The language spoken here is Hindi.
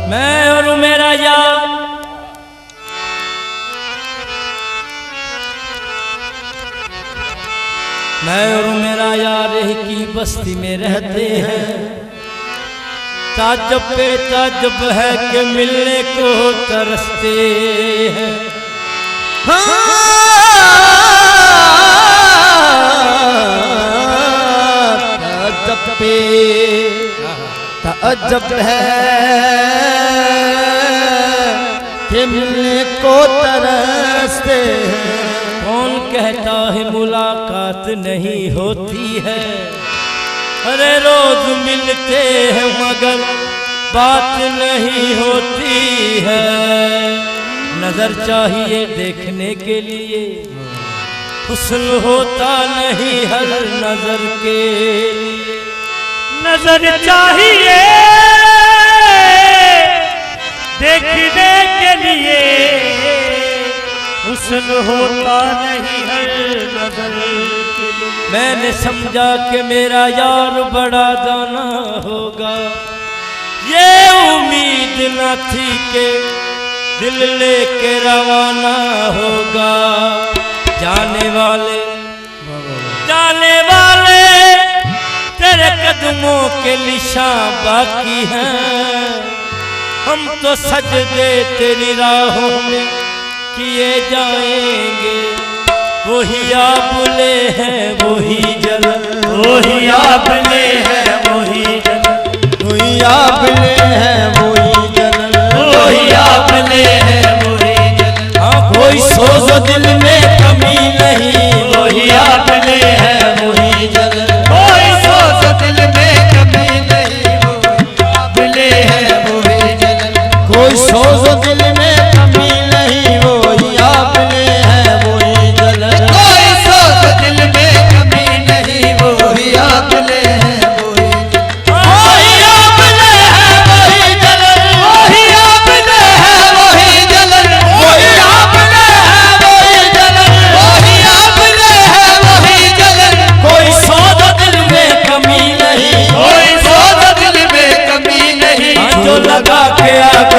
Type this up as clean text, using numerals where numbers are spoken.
मैं और मेरा यार एक ही बस्ती में रहते हैं। ताज्जुब पे ताज्जुब है कि मिलने को तरसते हैं। ताज्जुब पे ताज्जुब है कि मिलने को तरसते हैं। कौन कहता है मुलाकात नहीं होती है? अरे रोज मिलते हैं मगर बात नहीं होती है। नजर चाहिए देखने के लिए, हुस्न होता नहीं हर नजर के लिए। नजर चाहिए देखने के लिए, हुस्न होता नहीं हर नजर के लिए। मैंने समझा कि मेरा यार बड़ा दाना होगा, ये उम्मीद न थी कि दिल लेके रवाना होगा। जाने वाले तेरे कदमों के निशान बाकी हैं। हम तो सजदे तेरी राहों में किए जाएंगे। वही आबले हैं वही जलन, वही आपने है वही जलन, वही आबले हैं वही जलन, वही आपने है वही जलन। हाँ कोई सोच दिल में कमी नहीं, वही आपने है वही जलन, कोई सोच दिल में कमी नहीं, आपने है वही जलन, कोई सोच दिल में कमी नहीं, वही आबले हैं वही जलन, कोई सोच दिल में कमी नहीं, वही आपने है वही जलन, वही आबले हैं वही जलन, वही आपने है वही जलन, वही आबले हैं वही जलन, वही आपने है वही जलन, कोई सोच दिल में कमी नहीं, कोई सोच दिल में कमी नहीं। जो लगा के आग